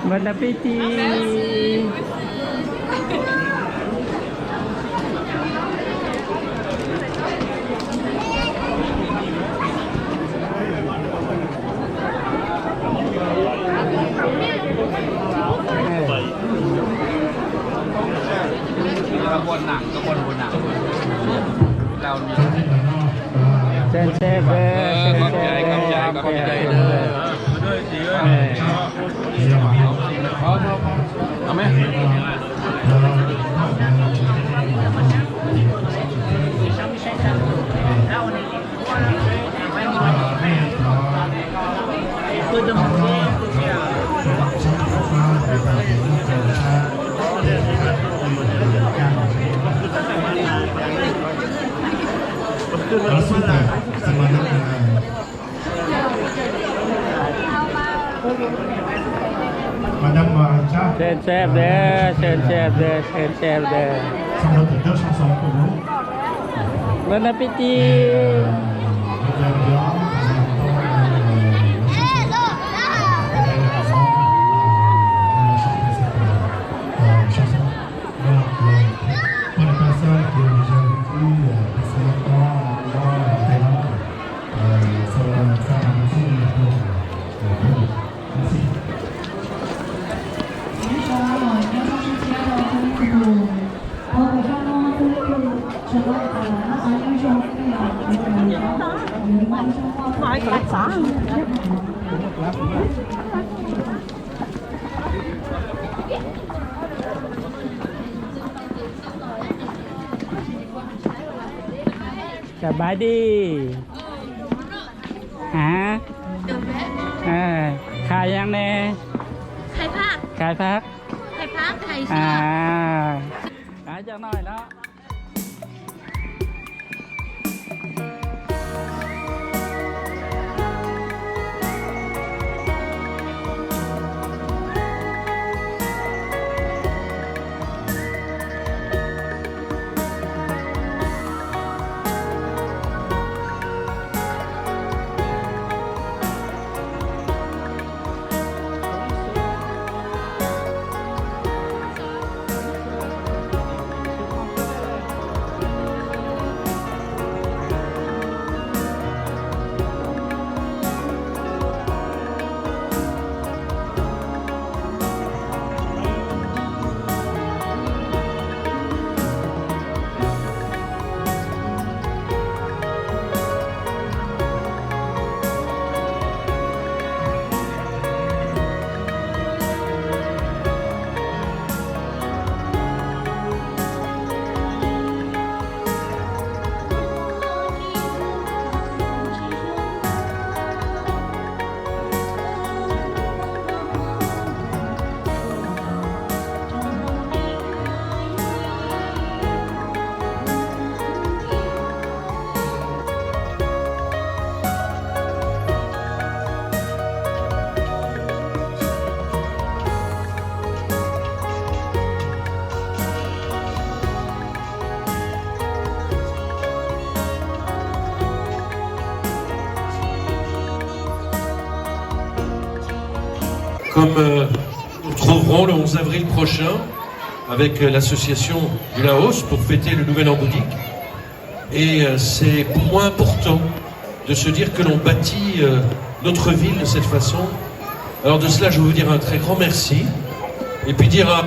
Bon appétit. Chef there, chef there. Bon appétit. Chào bái đi hả? Khaiยังแน่ไข่พักไข่พักไข่ชอบจังหน่อยเนาะComme nous trouverons le 11 avril prochain avec l'association du Laos pour fêter le Nouvel An bouddhique. Et c'est pour moi important de se dire que l'on bâtit notre ville de cette façon. Alors de cela, je veux vous dire un très grand merci. Et puis dire à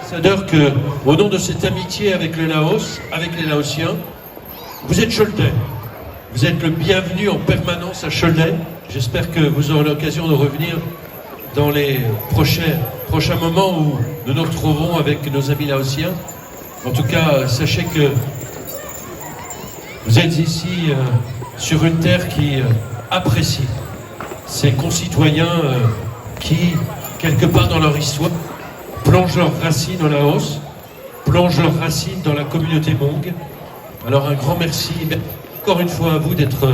l'ambassadeur que, au nom de cette amitié avec le Laos, avec les Laotiens, vous êtes Choletais. Vous êtes le bienvenu en permanence à Cholet. J'espère que vous aurez l'occasion de revenir dans les prochains moments où nous nous retrouvons avec nos amis laotiens. En tout cas, sachez que vous êtes ici sur une terre qui apprécie ses concitoyens qui, quelque part dans leur histoire, plongent leurs racines au Laos, plongent leurs racines dans la communauté Hmong. Alors un grand merci encore une fois à vous d'être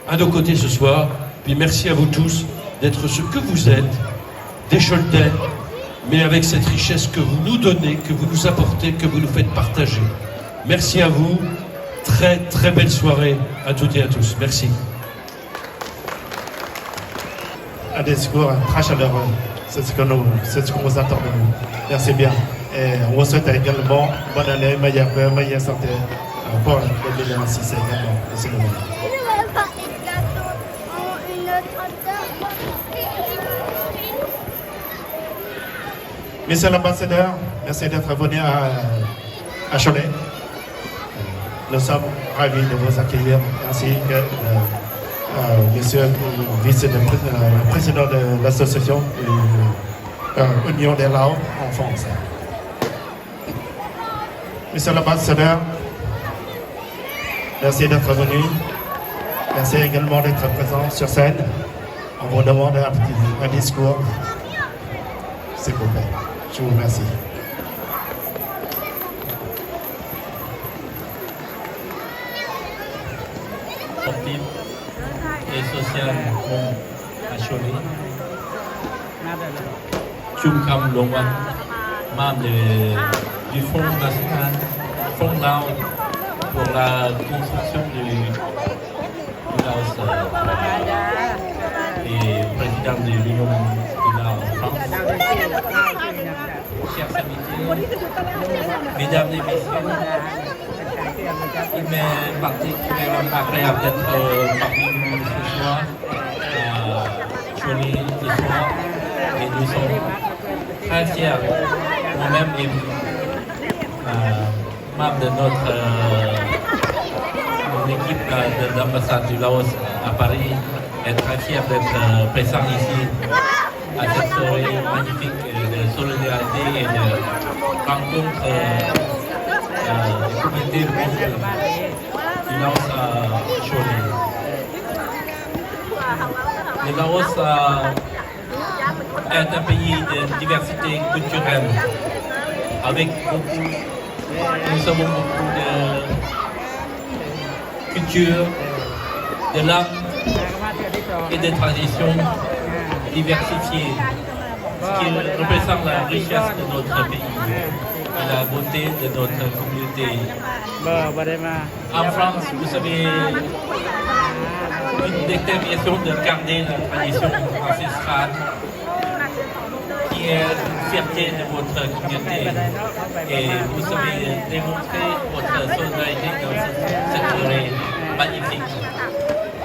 à nos côtés ce soir. Puis merci à vous tous d'être ce que vous êtes, des Choletais, mais avec cette richesse que vous nous donnez, que vous nous apportez, que vous nous faites partager. Merci à vous. Très très belle soirée à toutes et à tous. Merci. Un discours très chaleureux. C'est ce qu'on vous attend de nous. Merci bien. Et on vous souhaite également bonne année, meilleure paix, meilleure santé pour 2026 également. Merci beaucoup. Monsieur l'ambassadeur, merci d'être venu à Cholet. Nous sommes ravis de vous accueillir, ainsi que monsieur le président de l'association Union des Laos en France. Monsieur l'ambassadeur, merci d'être venu. Merci également d'être présent sur scène. On vous demande un discours, s'il vous plaît. Je vous remercie. Sportif et social à Cholet. Chung Kam Longwan, membre du Fonds national, Fonds Lao pour la construction du Laos et président de l'Union du Laos en France. Chers invités, mesdames et messieurs, il m'est particulièrement agréable d'être parmi vous ce soir, à Cholet ce soir, et nous sommes très fiers, moi-même et membre de notre équipe de l'ambassade du Laos à Paris, est très fiers d'être présents ici à cette soirée magnifique de solidarité et de rencontre des communautés du monde du Laos à Cholet. Le Laos est un pays de diversité culturelle, avec nous avons beaucoup de cultures, de langues et de traditions diversifiées, ce qui représente la richesse de notre pays et la beauté de notre communauté. En France, vous avez une détermination de garder la tradition ancestrale, qui est une fierté de votre communauté. Et vous avez démontré votre solidarité dans cette journée magnifique.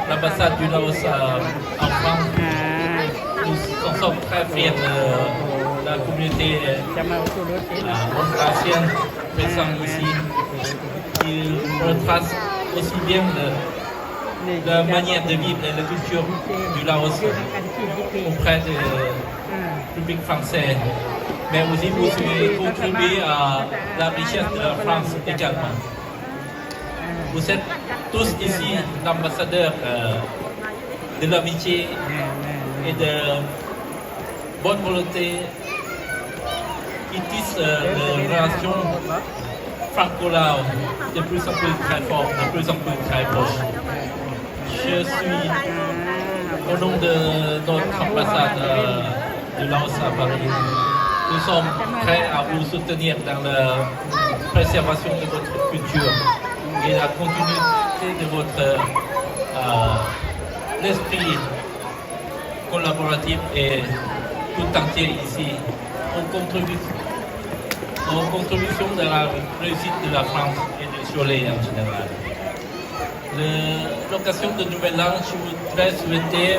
L'ambassade du Laos en France, nous en sommes très fiers de la communauté ancienne présente ici, qui retrace aussi bien la manière de vivre et la culture du Laos auprès du public français. Mais aussi vous avez contribué à la richesse de la France également. Vous êtes tous ici l'ambassadeur de l'amitié et de bonne volonté qui tisse les relations franco-lao de plus en plus très fortes, de plus en plus très proches. Je suis au nom de notre ambassade de Laos à Paris. Nous sommes prêts à vous soutenir dans la préservation de votre culture et la continuité de votre l'esprit collaboratif et tout entier ici en contribution de la réussite de la France et de Cholet en général. L'occasion de Nouvel An, je voudrais souhaiter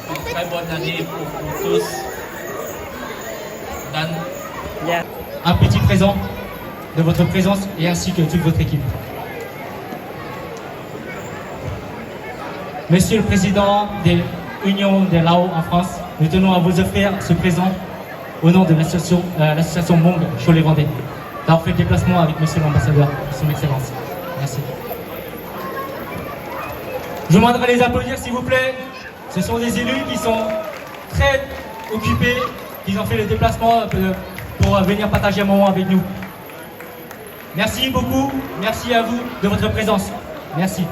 une très bonne année pour vous tous. Un petit présent de votre présence et ainsi que toute votre équipe. Monsieur le Président de l'Union des Laos en France, nous tenons à vous offrir ce présent au nom de l'association Mong Cholet-Vendée, d'avoir fait le déplacement avec Monsieur l'Ambassadeur, Son Excellence. Merci. Je vous demanderai de les applaudir s'il vous plaît. Ce sont des élus qui sont très occupés, qui ont fait le déplacement pour venir partager un moment avec nous. Merci beaucoup, merci à vous de votre présence. Merci.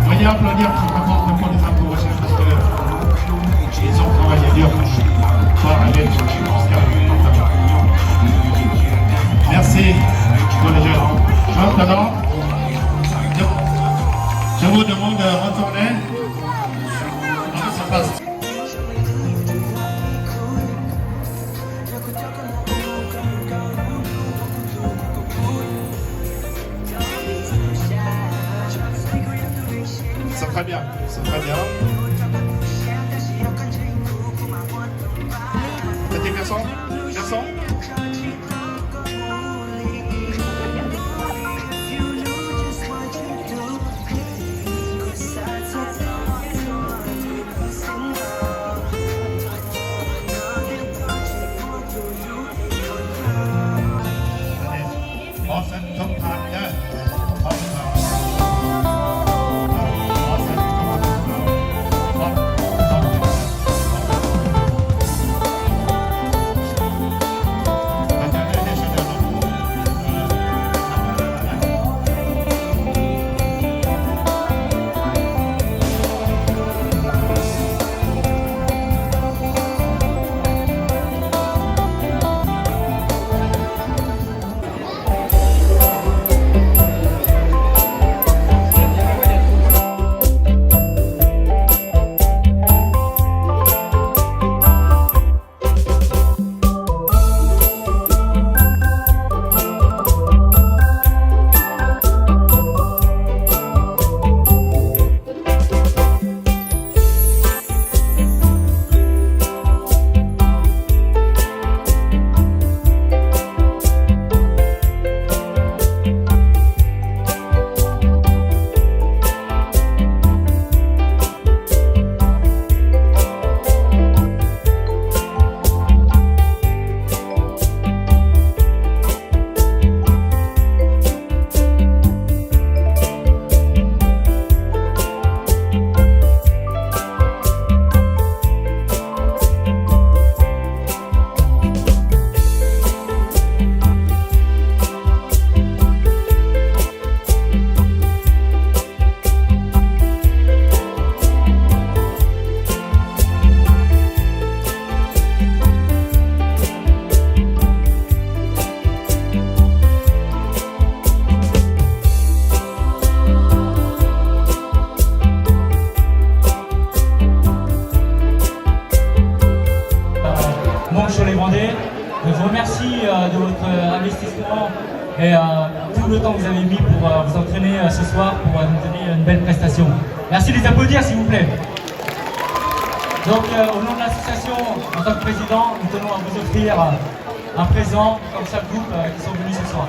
Veuillez applaudir pour les approbations parce qu'ils ont travaillé dur pour pouvoir aller jusqu'à Merci pour les jeunes. Maintenant, je vous demande de retourner. Ça passe. C'est très bien, c'est très bien. Petit garçon, garçon. investissement et tout le temps que vous avez mis pour vous entraîner ce soir pour nous donner une belle prestation. Merci de les applaudir s'il vous plaît. Donc au nom de l'association, en tant que président, nous tenons à vous offrir un présent comme chaque groupe qui sont venus ce soir.